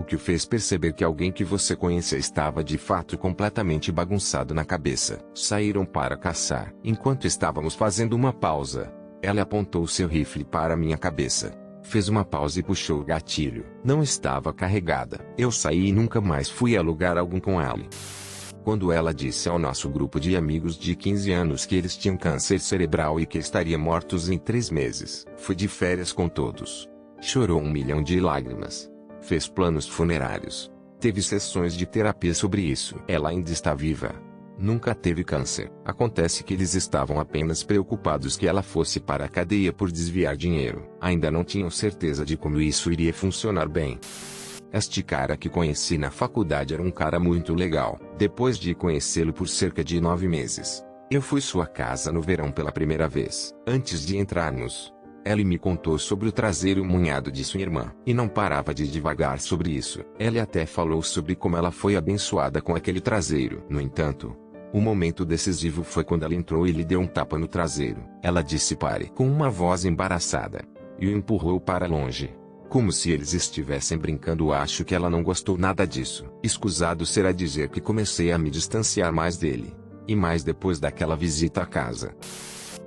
que o fez perceber que alguém que você conhecia estava de fato completamente bagunçado na cabeça. Saíram para caçar. Enquanto estávamos fazendo uma pausa, ela apontou seu rifle para minha cabeça. Fez uma pausa e puxou o gatilho. Não estava carregada. Eu saí e nunca mais fui a lugar algum com ela. Quando ela disse ao nosso grupo de amigos de 15 anos que eles tinham câncer cerebral e que estariam mortos em 3 meses, fui de férias com todos. Chorou 1 milhão de lágrimas. Fez planos funerários. Teve sessões de terapia sobre isso. Ela ainda está viva. Nunca teve câncer. Acontece que eles estavam apenas preocupados que ela fosse para a cadeia por desviar dinheiro. Ainda não tinham certeza de como isso iria funcionar bem. Este cara que conheci na faculdade era um cara muito legal. Depois de conhecê-lo por cerca de 9 meses, eu fui sua casa no verão pela primeira vez. Antes de entrarmos, ela me contou sobre o traseiro munhado de sua irmã. E não parava de divagar sobre isso. Ela até falou sobre como ela foi abençoada com aquele traseiro. No entanto, o momento decisivo foi quando ela entrou e lhe deu um tapa no traseiro. Ela disse pare com uma voz embaraçada. E o empurrou para longe. Como se eles estivessem brincando. Acho que ela não gostou nada disso. Escusado será dizer que comecei a me distanciar mais dele. E mais depois daquela visita à casa.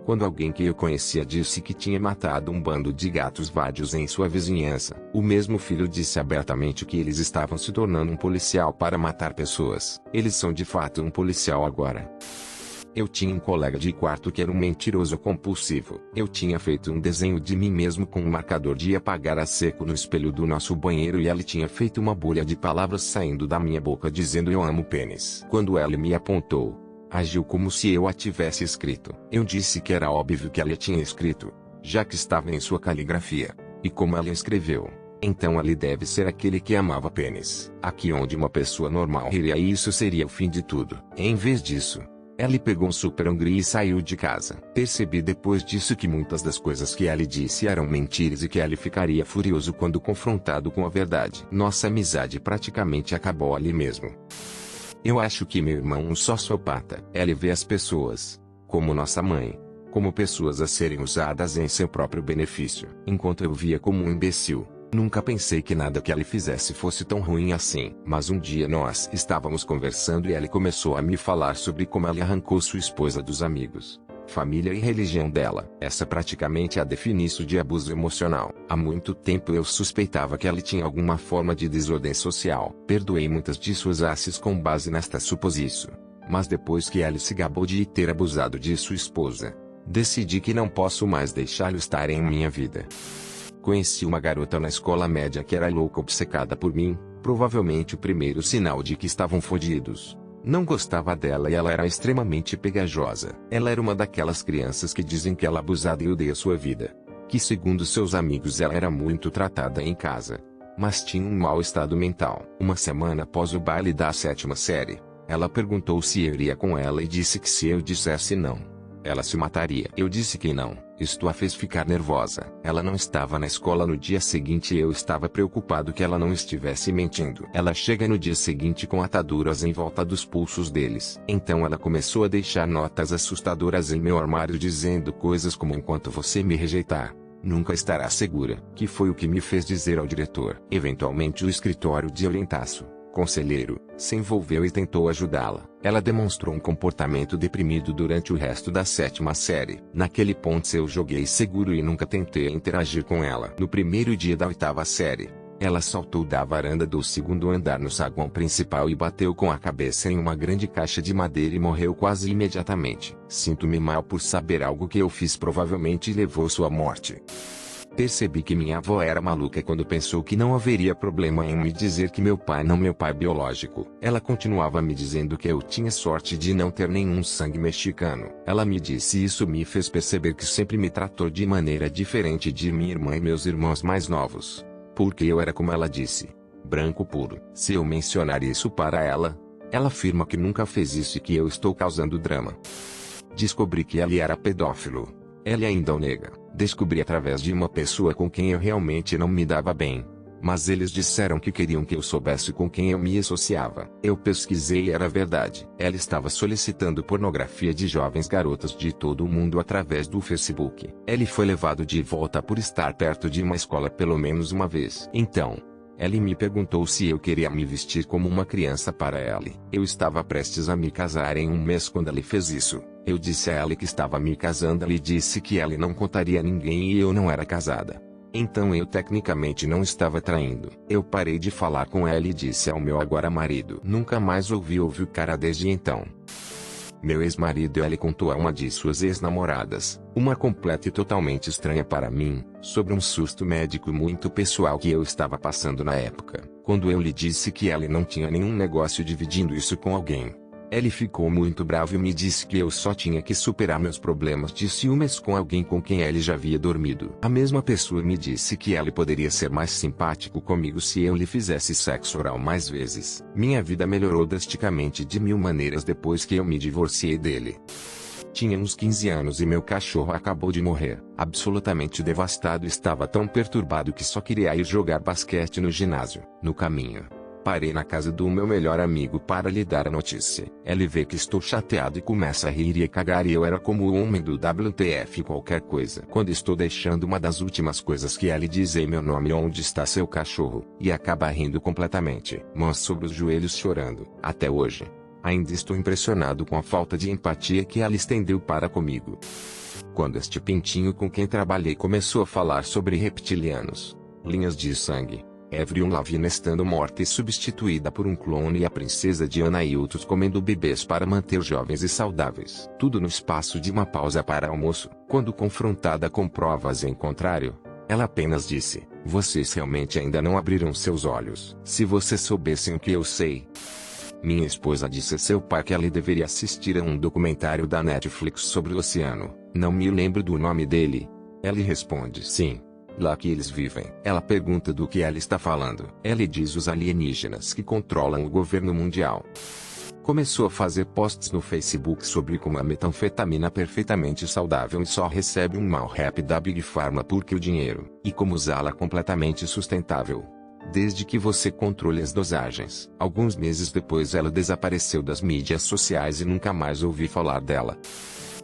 Quando alguém que eu conhecia disse que tinha matado um bando de gatos vadios em sua vizinhança, o mesmo filho disse abertamente que eles estavam se tornando um policial para matar pessoas. Eles são de fato um policial agora. Eu tinha um colega de quarto que era um mentiroso compulsivo. Eu tinha feito um desenho de mim mesmo com um marcador de apagar a seco no espelho do nosso banheiro e ele tinha feito uma bolha de palavras saindo da minha boca dizendo eu amo pênis. Quando ela me apontou, agiu como se eu a tivesse escrito. Eu disse que era óbvio que ela tinha escrito, já que estava em sua caligrafia. E como ela escreveu, então ele deve ser aquele que amava pênis. Aqui onde uma pessoa normal riria e isso seria o fim de tudo. Em vez disso, Ellie pegou um super hungry e saiu de casa. Percebi depois disso que muitas das coisas que Ellie disse eram mentiras e que Ellie ficaria furioso quando confrontado com a verdade. Nossa amizade praticamente acabou ali mesmo. Eu acho que meu irmão é um sociopata. Ellie vê as pessoas, como nossa mãe, como pessoas a serem usadas em seu próprio benefício, enquanto eu via como um imbecil. Nunca pensei que nada que Ellie fizesse fosse tão ruim assim. Mas um dia nós estávamos conversando e Ellie começou a me falar sobre como ela arrancou sua esposa dos amigos, família e religião dela. Essa praticamente a define isso de abuso emocional. Há muito tempo eu suspeitava que Ellie tinha alguma forma de desordem social. Perdoei muitas de suas ações com base nesta suposição. Mas depois que Ellie se gabou de ter abusado de sua esposa, decidi que não posso mais deixá-lo estar em minha vida. Conheci uma garota na escola média que era louca obcecada por mim, provavelmente o primeiro sinal de que estavam fodidos. Não gostava dela e ela era extremamente pegajosa. Ela era uma daquelas crianças que dizem que ela é abusada e odeia sua vida. Que segundo seus amigos ela era muito tratada em casa. Mas tinha um mau estado mental. Uma semana após o baile da 7ª série, ela perguntou se eu iria com ela e disse que se eu dissesse não, ela se mataria. Eu disse que não. Isto a fez ficar nervosa. Ela não estava na escola no dia seguinte e eu estava preocupado que ela não estivesse mentindo. Ela chega no dia seguinte com ataduras em volta dos pulsos deles. Então ela começou a deixar notas assustadoras em meu armário dizendo coisas como enquanto você me rejeitar, nunca estará segura. Que foi o que me fez dizer ao diretor. Eventualmente o escritório de orientaço, conselheiro, se envolveu e tentou ajudá-la. Ela demonstrou um comportamento deprimido durante o resto da 7ª série. Naquele ponto eu joguei seguro e nunca tentei interagir com ela. No primeiro dia da 8ª série, ela saltou da varanda do 2º andar no saguão principal e bateu com a cabeça em uma grande caixa de madeira e morreu quase imediatamente. Sinto-me mal por saber algo que eu fiz provavelmente levou sua morte. Percebi que minha avó era maluca quando pensou que não haveria problema em me dizer que meu pai não meu pai biológico. Ela continuava me dizendo que eu tinha sorte de não ter nenhum sangue mexicano. Ela me disse e isso me fez perceber que sempre me tratou de maneira diferente de minha irmã e meus irmãos mais novos. Porque eu era como ela disse, branco puro. Se eu mencionar isso para ela, ela afirma que nunca fez isso e que eu estou causando drama. Descobri que ele era pedófilo. Ela ainda o nega. Descobri através de uma pessoa com quem eu realmente não me dava bem. Mas eles disseram que queriam que eu soubesse com quem eu me associava. Eu pesquisei e era verdade. Ela estava solicitando pornografia de jovens garotas de todo o mundo através do Facebook. Ele foi levado de volta por estar perto de uma escola pelo menos uma vez. Então, Ellie me perguntou se eu queria me vestir como uma criança para Ellie. Eu estava prestes a me casar em um mês quando Ellie fez isso. Eu disse a Ellie que estava me casando. Ellie disse que Ellie não contaria a ninguém e eu não era casada. Então eu tecnicamente não estava traindo. Eu parei de falar com Ellie e disse ao meu agora marido. Nunca mais ouvi o cara desde então. Meu ex-marido Ellie contou a uma de suas ex-namoradas, uma completa e totalmente estranha para mim, sobre um susto médico muito pessoal que eu estava passando na época, quando eu lhe disse que Ellie não tinha nenhum negócio dividindo isso com alguém. Ellie ficou muito brava e me disse que eu só tinha que superar meus problemas de ciúmes com alguém com quem Ellie já havia dormido. A mesma pessoa me disse que Ellie poderia ser mais simpático comigo se eu lhe fizesse sexo oral mais vezes. Minha vida melhorou drasticamente de mil maneiras depois que eu me divorciei dele. Tinha uns 15 anos e meu cachorro acabou de morrer. Absolutamente devastado, estava tão perturbado que só queria ir jogar basquete no ginásio. No caminho, parei na casa do meu melhor amigo para lhe dar a notícia. Ele vê que estou chateado e começa a rir e a cagar e eu era como o homem do WTF qualquer coisa. Quando estou deixando uma das últimas coisas que ele diz em meu nome, onde está seu cachorro, e acaba rindo completamente. Mãos sobre os joelhos chorando. Até hoje, ainda estou impressionado com a falta de empatia que ela estendeu para comigo. Quando este pintinho com quem trabalhei começou a falar sobre reptilianos, linhas de sangue, Avril Lavigne estando morta e substituída por um clone e a princesa Diana e outros comendo bebês para manter jovens e saudáveis. Tudo no espaço de uma pausa para almoço. Quando confrontada com provas em contrário, ela apenas disse: "Vocês realmente ainda não abriram seus olhos. Se vocês soubessem o que eu sei." Minha esposa disse a seu pai que ela deveria assistir a um documentário da Netflix sobre o oceano. Não me lembro do nome dele. Ele responde: "Sim. Lá que eles vivem." Ela pergunta do que ela está falando. Ela diz: "Os alienígenas que controlam o governo mundial." Começou a fazer posts no Facebook sobre como a metanfetamina é perfeitamente saudável e só recebe um mau rap da Big Pharma porque o dinheiro, e como usá-la completamente sustentável, desde que você controle as dosagens. Alguns meses depois ela desapareceu das mídias sociais e nunca mais ouvi falar dela.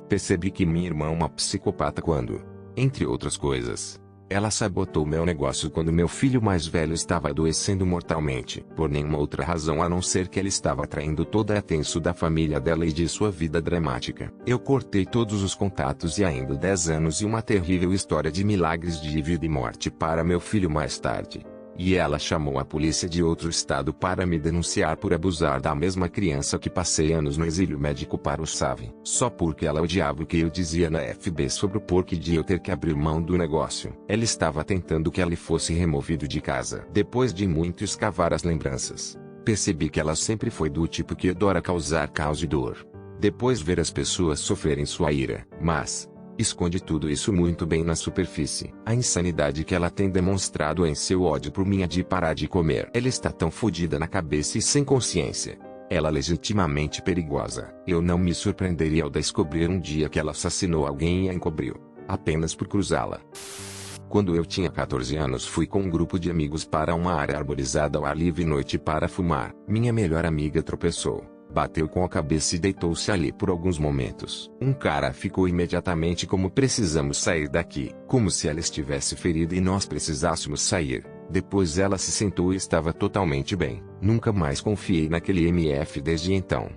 Percebi que minha irmã é uma psicopata quando, entre outras coisas, ela sabotou meu negócio quando meu filho mais velho estava adoecendo mortalmente. Por nenhuma outra razão a não ser que ela estava atraindo toda a atenção da família dela e de sua vida dramática. Eu cortei todos os contatos e ainda 10 anos e uma terrível história de milagres de vida e morte para meu filho mais tarde. E ela chamou a polícia de outro estado para me denunciar por abusar da mesma criança que passei anos no exílio médico para o SAV. Só porque ela odiava o que eu dizia na FB sobre o porquê de eu ter que abrir mão do negócio. Ela estava tentando que ele fosse removido de casa. Depois de muito escavar as lembranças, percebi que ela sempre foi do tipo que adora causar caos e dor. Depois ver as pessoas sofrerem sua ira. Mas esconde tudo isso muito bem na superfície. A insanidade que ela tem demonstrado em seu ódio por mim é de parar de comer. Ela está tão fodida na cabeça e sem consciência. Ela é legitimamente perigosa. Eu não me surpreenderia ao descobrir um dia que ela assassinou alguém e a encobriu, apenas por cruzá-la. Quando eu tinha 14 anos fui com um grupo de amigos para uma área arborizada ao ar livre noite para fumar. Minha melhor amiga tropeçou, bateu com a cabeça e deitou-se ali por alguns momentos. Um cara ficou imediatamente como: "Precisamos sair daqui." Como se ela estivesse ferida e nós precisássemos sair. Depois ela se sentou e estava totalmente bem. Nunca mais confiei naquele MF desde então.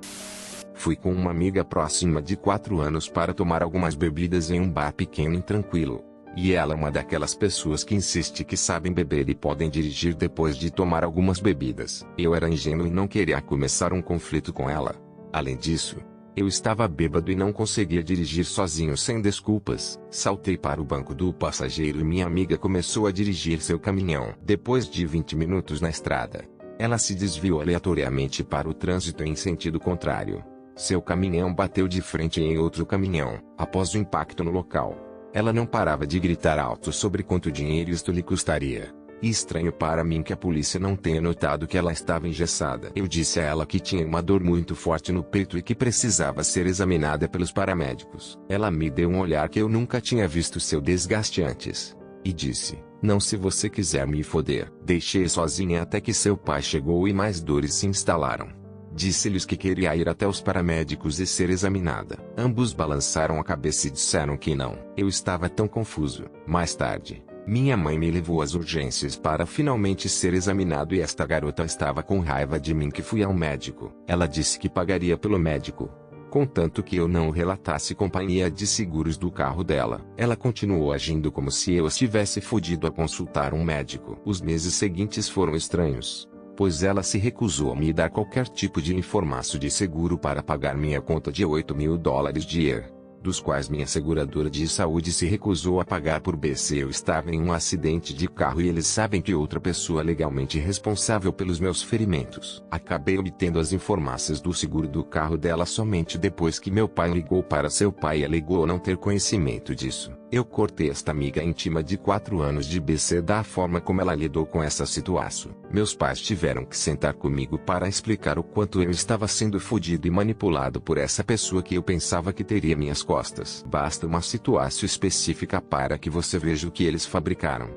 Fui com uma amiga próxima de 4 anos para tomar algumas bebidas em um bar pequeno e tranquilo. E ela é uma daquelas pessoas que insiste que sabem beber e podem dirigir depois de tomar algumas bebidas. Eu era ingênuo e não queria começar um conflito com ela. Além disso, eu estava bêbado e não conseguia dirigir sozinho sem desculpas. Saltei para o banco do passageiro e minha amiga começou a dirigir seu caminhão. Depois de 20 minutos na estrada, ela se desviou aleatoriamente para o trânsito em sentido contrário. Seu caminhão bateu de frente em outro caminhão. Após o impacto no local, ela não parava de gritar alto sobre quanto dinheiro isto lhe custaria. E estranho para mim que a polícia não tenha notado que ela estava engessada. Eu disse a ela que tinha uma dor muito forte no peito e que precisava ser examinada pelos paramédicos. Ela me deu um olhar que eu nunca tinha visto seu desgaste antes. E disse: "Não, se você quiser me foder." Deixei sozinha até que seu pai chegou e mais dores se instalaram. Disse-lhes que queria ir até os paramédicos e ser examinada. Ambos balançaram a cabeça e disseram que não. Eu estava tão confuso. Mais tarde, Minha mãe me levou às urgências para finalmente ser examinado e esta garota estava com raiva de mim que fui ao médico. Ela disse que pagaria pelo médico, contanto que eu não relatasse companhia de seguros do carro dela. Ela continuou agindo como se eu estivesse fodido a consultar um médico. Os meses seguintes foram estranhos, pois ela se recusou a me dar qualquer tipo de informação de seguro para pagar minha conta de $8.000 dia, dos quais minha seguradora de saúde se recusou a pagar por BC. Eu estava em um acidente de carro e eles sabem que outra pessoa legalmente responsável pelos meus ferimentos. Acabei obtendo as informações do seguro do carro dela somente depois que meu pai ligou para seu pai e alegou não ter conhecimento disso. Eu cortei esta amiga íntima de 4 anos de BC da forma como ela lidou com essa situação. Meus pais tiveram que sentar comigo para explicar o quanto eu estava sendo fodido e manipulado por essa pessoa que eu pensava que teria minhas costas. Basta uma situação específica para que você veja o que eles fabricaram.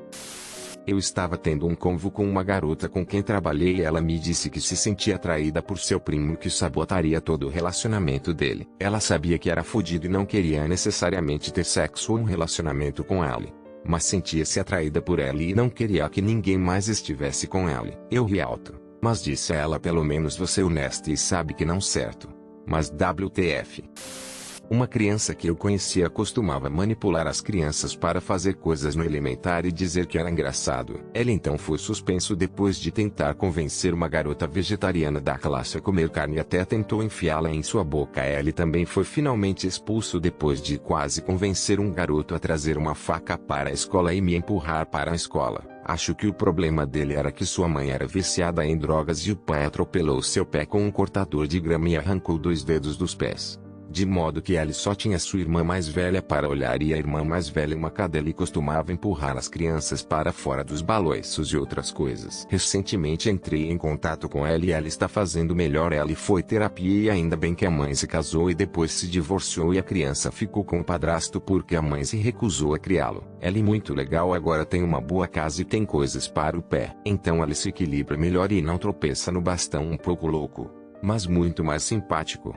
Eu estava tendo um convo com uma garota com quem trabalhei e ela me disse que se sentia atraída por seu primo que sabotaria todo o relacionamento dele. Ela sabia que era fodido e não queria necessariamente ter sexo ou um relacionamento com ela, mas sentia-se atraída por ela e não queria que ninguém mais estivesse com ela. Eu ri alto, mas disse a ela: pelo menos você é honesta e sabe que não certo. Mas WTF. Uma criança que eu conhecia costumava manipular as crianças para fazer coisas no elementar e dizer que era engraçado. Ele então foi suspenso depois de tentar convencer uma garota vegetariana da classe a comer carne e até tentou enfiá-la em sua boca. Ele também foi finalmente expulso depois de quase convencer um garoto a trazer uma faca para a escola e me empurrar para a escola. Acho que o problema dele era que sua mãe era viciada em drogas e o pai atropelou seu pé com um cortador de grama e arrancou 2 dedos dos pés, de modo que ele só tinha sua irmã mais velha para olhar e a irmã mais velha uma cadela e costumava empurrar as crianças para fora dos baloiços e outras coisas. Recentemente entrei em contato com ela e ela está fazendo melhor. Ela foi terapia e ainda bem que a mãe se casou e depois se divorciou e a criança ficou com o padrasto porque a mãe se recusou a criá-lo. Ela é muito legal, agora tem uma boa casa e tem coisas para o pé. Então ela se equilibra melhor e não tropeça no bastão. Um pouco louco, mas muito mais simpático.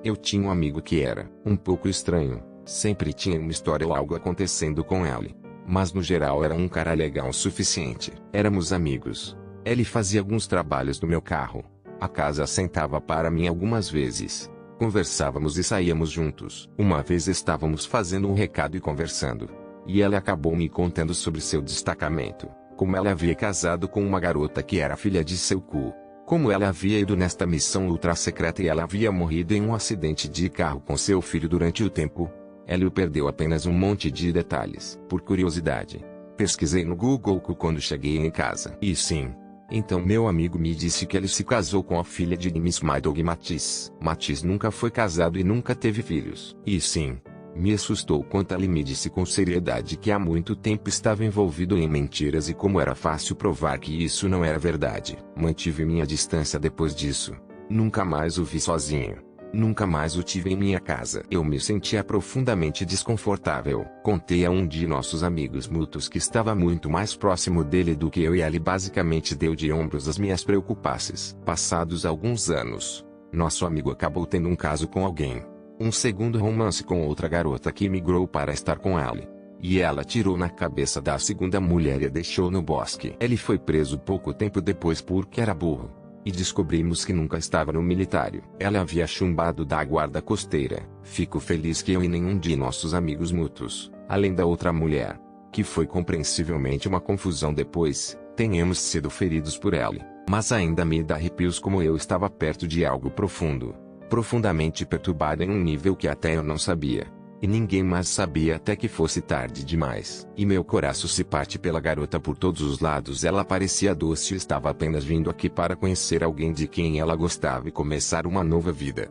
Eu tinha um amigo que era um pouco estranho, sempre tinha uma história ou algo acontecendo com ele, mas no geral era um cara legal o suficiente. Éramos amigos. Ele fazia alguns trabalhos no meu carro, a casa assentava para mim algumas vezes, conversávamos e saíamos juntos. Uma vez estávamos fazendo um recado e conversando, e ela acabou me contando sobre seu destacamento, como ela havia casado com uma garota que era filha de seu cu, como ela havia ido nesta missão ultra secreta e ela havia morrido em um acidente de carro com seu filho durante o tempo. Ela perdeu apenas um monte de detalhes. Por curiosidade, pesquisei no Google quando cheguei em casa. E sim, então meu amigo me disse que ele se casou com a filha de Miss Maidog Matisse. Matisse nunca foi casado e nunca teve filhos. E sim, me assustou quando ele me disse com seriedade que há muito tempo estava envolvido em mentiras e como era fácil provar que isso não era verdade. Mantive minha distância depois disso. Nunca mais o vi sozinho. Nunca mais o tive em minha casa. Eu me sentia profundamente desconfortável. Contei a um de nossos amigos mútuos que estava muito mais próximo dele do que eu e ele basicamente deu de ombros às minhas preocupações. Passados alguns anos, nosso amigo acabou tendo um caso com alguém. Um segundo romance com outra garota que migrou para estar com ele. E ela tirou na cabeça da segunda mulher e a deixou no bosque. Ele foi preso pouco tempo depois porque era burro. E descobrimos que nunca estava no militário. Ela havia chumbado da guarda costeira. Fico feliz que eu e nenhum de nossos amigos mútuos, além da outra mulher, que foi compreensivelmente uma confusão depois, tenhamos sido feridos por ela. Mas ainda me dá arrepios como eu estava perto de algo profundo. Profundamente perturbado em um nível que até eu não sabia. E ninguém mais sabia até que fosse tarde demais. E meu coração se parte pela garota por todos os lados. Ela parecia doce e estava apenas vindo aqui para conhecer alguém de quem ela gostava e começar uma nova vida.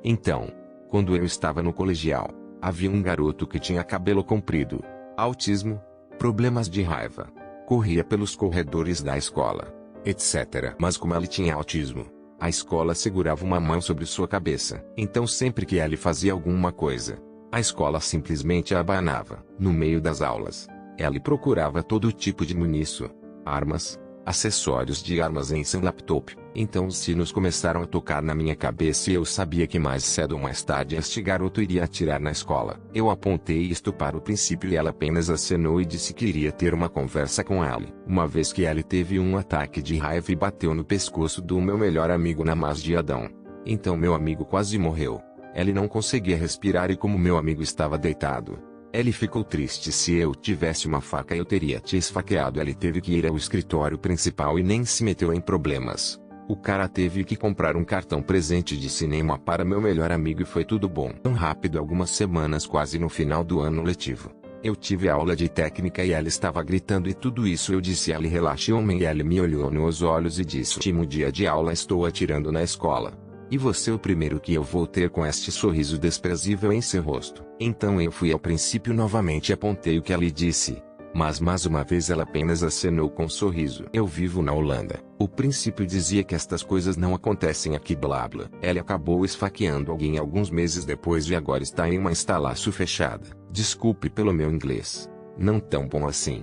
Então, quando eu estava no colegial, havia um garoto que tinha cabelo comprido, autismo, problemas de raiva, corria pelos corredores da escola, etc. Mas como ele tinha autismo, a escola segurava uma mão sobre sua cabeça. Então sempre que ele fazia alguma coisa, a escola simplesmente a abanava. No meio das aulas, ele procurava todo tipo de munição, armas, acessórios de armas em seu laptop. Então os sinos começaram a tocar na minha cabeça e eu sabia que mais cedo ou mais tarde este garoto iria atirar na escola. Eu apontei isto para o princípio e ela apenas acenou e disse que iria ter uma conversa com Ellie. Uma vez que Ellie teve um ataque de raiva e bateu no pescoço do meu melhor amigo na Mas de Adão. Então meu amigo quase morreu. Ellie não conseguia respirar e como meu amigo estava deitado, Ellie ficou triste. Se eu tivesse uma faca eu teria te esfaqueado. Ellie teve que ir ao escritório principal e nem se meteu em problemas. O cara teve que comprar um cartão presente de cinema para meu melhor amigo e foi tudo bom. Tão rápido, algumas semanas quase no final do ano letivo. Eu tive aula de técnica e ela estava gritando e tudo isso eu disse a Ellie relaxe homem e Ellie me olhou nos olhos e disse último dia de aula estou atirando na escola. E você o primeiro que eu vou ter com este sorriso desprezível em seu rosto. Então eu fui ao princípio novamente e apontei o que ela disse. Mas mais uma vez ela apenas acenou com um sorriso. Eu vivo na Holanda. O princípio dizia que estas coisas não acontecem aqui blá blá. Ela acabou esfaqueando alguém alguns meses depois e agora está em uma instalação fechada. Desculpe pelo meu inglês. Não tão bom assim.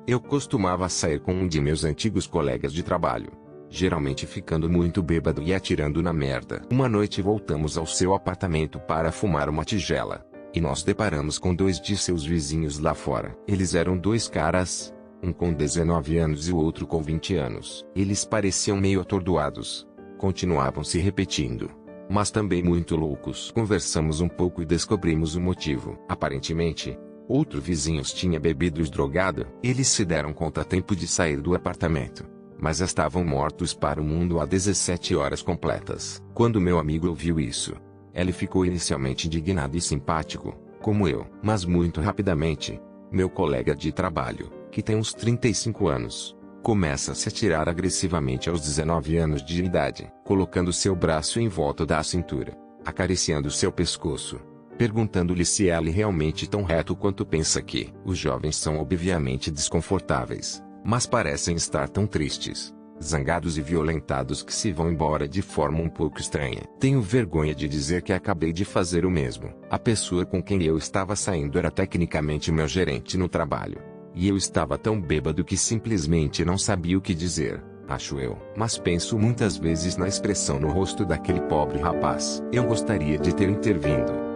Eu costumava sair com um de meus antigos colegas de trabalho. Geralmente ficando muito bêbado e atirando na merda. Uma noite voltamos ao seu apartamento para fumar uma tigela. E nós deparamos com dois de seus vizinhos lá fora. Eles eram dois caras, um com 19 anos e o outro com 20 anos. Eles pareciam meio atordoados. Continuavam se repetindo. Mas também muito loucos. Conversamos um pouco e descobrimos o motivo. Aparentemente, outro vizinho tinha bebido e drogado. Eles se deram conta a tempo de sair do apartamento. Mas estavam mortos para o mundo há 17 horas completas. Quando meu amigo ouviu isso, ele ficou inicialmente indignado e simpático, como eu. Mas muito rapidamente, meu colega de trabalho, que tem uns 35 anos, começa a se atirar agressivamente aos 19 anos de idade, colocando seu braço em volta da cintura, acariciando seu pescoço, perguntando-lhe se ele realmente tão reto quanto pensa que. Os jovens são obviamente desconfortáveis, mas parecem estar tão tristes, zangados e violentados que se vão embora de forma um pouco estranha. Tenho vergonha de dizer que acabei de fazer o mesmo. A pessoa com quem eu estava saindo era tecnicamente meu gerente no trabalho. E eu estava tão bêbado que simplesmente não sabia o que dizer, acho eu. Mas penso muitas vezes na expressão no rosto daquele pobre rapaz. Eu gostaria de ter intervindo.